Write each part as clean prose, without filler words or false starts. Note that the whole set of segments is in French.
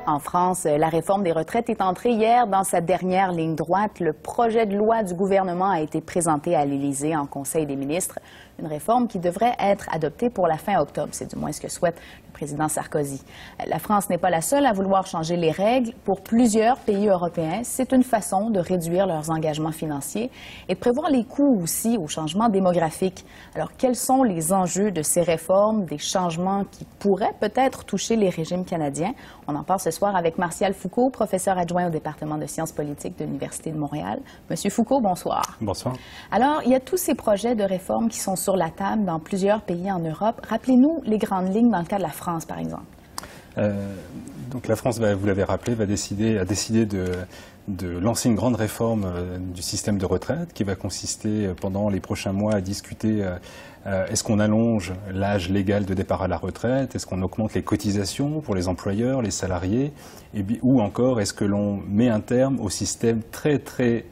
En France, la réforme des retraites est entrée hier dans sa dernière ligne droite. Le projet de loi du gouvernement a été présenté à l'Élysée en Conseil des ministres. Une réforme qui devrait être adoptée pour la fin octobre. C'est du moins ce que souhaite le président Sarkozy. La France n'est pas la seule à vouloir changer les règles. Pour plusieurs pays européens, c'est une façon de réduire leurs engagements financiers et de prévoir les coûts aussi au changement démographique. Alors, quels sont les enjeux de ces réformes, des changements qui pourraient peut-être toucher les régimes canadiens? On en parle ce soir avec Martial Foucault, professeur adjoint au département de sciences politiques de l'Université de Montréal. Monsieur Foucault, bonsoir. Bonsoir. Alors, il y a tous ces projets de réforme qui sont sur la table dans plusieurs pays en Europe. Rappelez-nous les grandes lignes dans le cas de la France, par exemple. Donc la France, vous l'avez rappelé, a décidé de lancer une grande réforme du système de retraite qui va consister pendant les prochains mois à discuter est-ce qu'on allonge l'âge légal de départ à la retraite, est-ce qu'on augmente les cotisations pour les employeurs, les salariés, ou encore est-ce que l'on met un terme au système très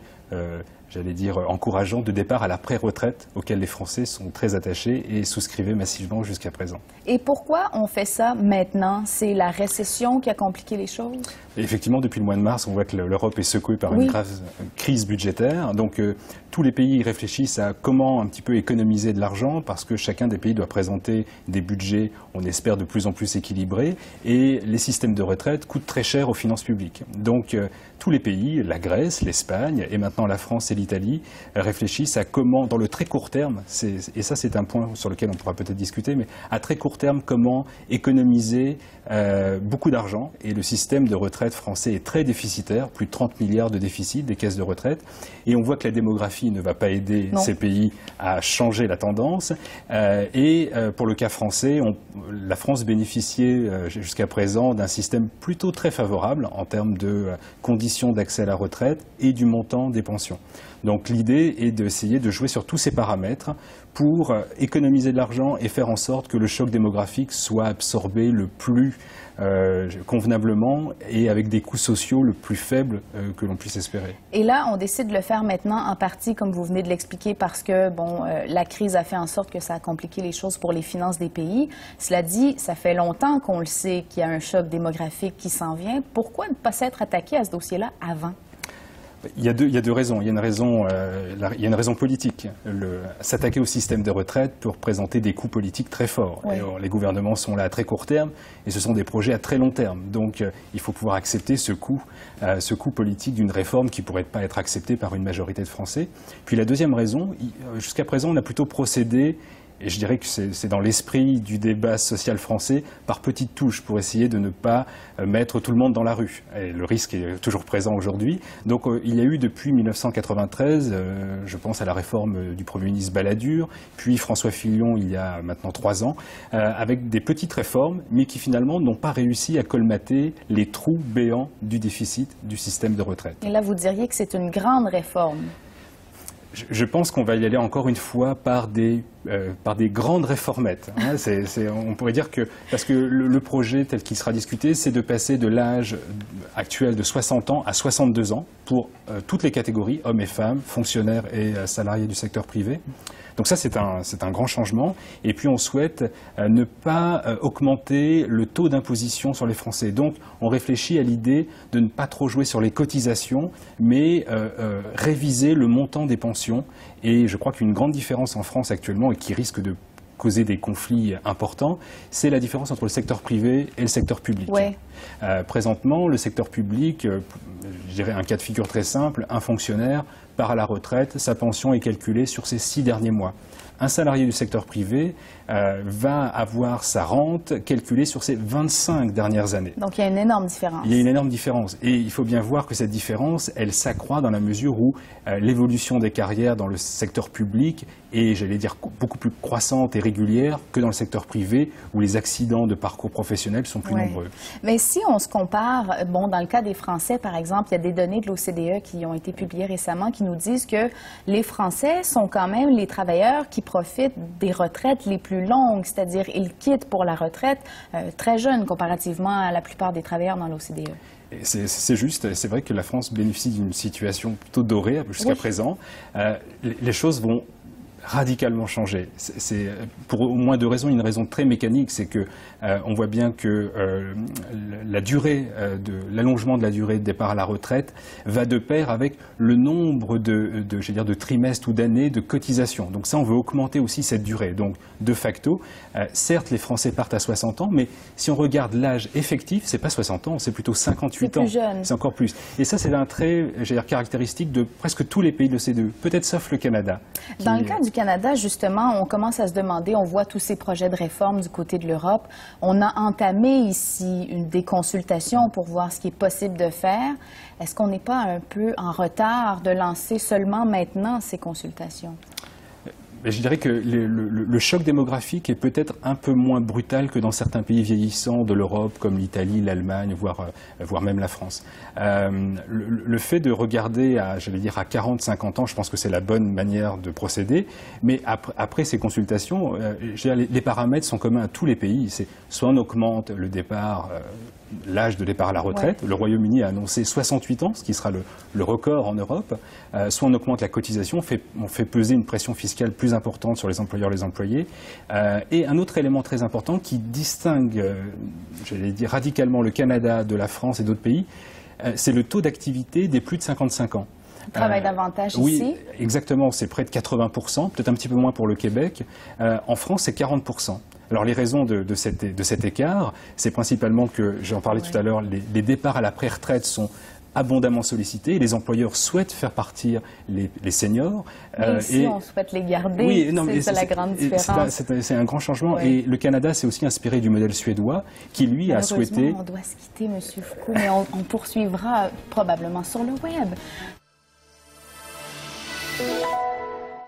j'allais dire, encourageant de départ à la pré-retraite auquel les Français sont très attachés et souscrivaient massivement jusqu'à présent. Et pourquoi on fait ça maintenant? C'est la récession qui a compliqué les choses? Et effectivement, depuis le mois de mars, on voit que l'Europe est secouée par une grave crise budgétaire. Donc tous les pays réfléchissent à comment un petit peu économiser de l'argent parce que chacun des pays doit présenter des budgets, on espère, de plus en plus équilibrés. Et les systèmes de retraite coûtent très cher aux finances publiques. Donc tous les pays, la Grèce, l'Espagne et maintenant la France et l'Italie, réfléchissent à comment, dans le très court terme, et ça c'est un point sur lequel on pourra peut-être discuter, mais à très court terme, comment économiser beaucoup d'argent. Et le système de retraite français est très déficitaire, plus de 30 milliards de déficit des caisses de retraite. Et on voit que la démographie ne va pas aider ces pays à changer la tendance. Pour le cas français, la France bénéficiait jusqu'à présent d'un système plutôt très favorable en termes de conditions d'accès à la retraite et du montant des pensions. Donc l'idée est d'essayer de jouer sur tous ces paramètres pour économiser de l'argent et faire en sorte que le choc démographique soit absorbé le plus convenablement et avec des coûts sociaux le plus faibles que l'on puisse espérer. Et là, on décide de le faire maintenant en partie, comme vous venez de l'expliquer, parce que la crise a fait en sorte que ça a compliqué les choses pour les finances des pays. Cela dit, ça fait longtemps qu'on le sait qu'il y a un choc démographique qui s'en vient. Pourquoi ne pas s'être attaqué à ce dossier-là avant? Il y a deux raisons. Il y a une raison politique. S'attaquer au système de retraite peut représenter des coûts politiques très forts. Oui. Les gouvernements sont là à très court terme et ce sont des projets à très long terme. Donc il faut pouvoir accepter ce coût politique d'une réforme qui ne pourrait pas être acceptée par une majorité de Français. Puis la deuxième raison, jusqu'à présent on a plutôt procédé, et je dirais que c'est dans l'esprit du débat social français, par petites touches pour essayer de ne pas mettre tout le monde dans la rue. Et le risque est toujours présent aujourd'hui. Donc il y a eu depuis 1993, je pense à la réforme du Premier ministre Balladur, puis François Fillon il y a maintenant 3 ans, avec des petites réformes, mais qui finalement n'ont pas réussi à colmater les trous béants du déficit du système de retraite. Et là, vous diriez que c'est une grande réforme? Je pense qu'on va y aller encore une fois par des grandes réformettes. Hein. On pourrait dire que, parce que le projet tel qu'il sera discuté, c'est de passer de l'âge actuel de 60 ans à 62 ans pour toutes les catégories, hommes et femmes, fonctionnaires et salariés du secteur privé. Donc ça, c'est un grand changement. Et puis on souhaite ne pas augmenter le taux d'imposition sur les Français. Donc on réfléchit à l'idée de ne pas trop jouer sur les cotisations, mais réviser le montant des pensions. Et je crois qu'une grande différence en France actuellement, et qui risque de causer des conflits importants, c'est la différence entre le secteur privé et le secteur public. Ouais. Présentement, le secteur public, je dirais un cas de figure très simple, un fonctionnaire part à la retraite, sa pension est calculée sur ses 6 derniers mois. Un salarié du secteur privé va avoir sa rente calculée sur ses 25 dernières années. Donc il y a une énorme différence. Il y a une énorme différence. Et il faut bien voir que cette différence, elle s'accroît dans la mesure où l'évolution des carrières dans le secteur public est, j'allais dire, beaucoup plus croissante et régulière que dans le secteur privé, où les accidents de parcours professionnel sont plus nombreux. Mais si on se compare, dans le cas des Français, par exemple, il y a des données de l'OCDE qui ont été publiées récemment qui nous disent que les Français sont quand même les travailleurs qui profitent des retraites les plus longues, c'est-à-dire ils quittent pour la retraite très jeunes comparativement à la plupart des travailleurs dans l'OCDE. C'est juste, c'est vrai que la France bénéficie d'une situation plutôt dorée jusqu'à présent. Les choses vont radicalement changé. C'est pour au moins deux raisons. Une raison très mécanique, c'est que on voit bien que l'allongement de la durée de départ à la retraite va de pair avec le nombre de trimestres ou d'années de cotisation. Donc ça, on veut augmenter aussi cette durée. Donc de facto, certes, les Français partent à 60 ans, mais si on regarde l'âge effectif, c'est pas 60 ans, c'est plutôt 58 ans. C'est plus jeune. C'est encore plus. Et ça, c'est un trait, caractéristique de presque tous les pays de l'OCDE, peut-être sauf le Canada. Dans le cas du Canada, justement, on commence à se demander, on voit tous ces projets de réforme du côté de l'Europe. On a entamé ici des consultations pour voir ce qui est possible de faire. Est-ce qu'on n'est pas un peu en retard de lancer seulement maintenant ces consultations? Je dirais que le choc démographique est peut-être un peu moins brutal que dans certains pays vieillissants de l'Europe, comme l'Italie, l'Allemagne, voire même la France. Le fait de regarder à 40, 50 ans, je pense que c'est la bonne manière de procéder. Mais après ces consultations, les paramètres sont communs à tous les pays. C'est soit on augmente le départ, l'âge de départ à la retraite. Ouais. Le Royaume-Uni a annoncé 68 ans, ce qui sera le record en Europe. Soit on augmente la cotisation, on fait peser une pression fiscale plus importante sur les employeurs et les employés. Et un autre élément très important qui distingue, radicalement le Canada de la France et d'autres pays, c'est le taux d'activité des plus de 55 ans. Ils travaillent davantage oui, ici? Oui, exactement, c'est près de 80%, peut-être un petit peu moins pour le Québec. En France, c'est 40%. Alors les raisons de cet écart, c'est principalement que, j'en parlais tout à l'heure, les départs à la pré-retraite sont abondamment sollicités. Les employeurs souhaitent faire partir les seniors. Mais ici, on souhaite les garder. Oui, c'est la grande différence. C'est un grand changement. Oui. Et le Canada s'est aussi inspiré du modèle suédois qui, lui, a souhaité... On doit se quitter, M. Foucault, mais on poursuivra probablement sur le web.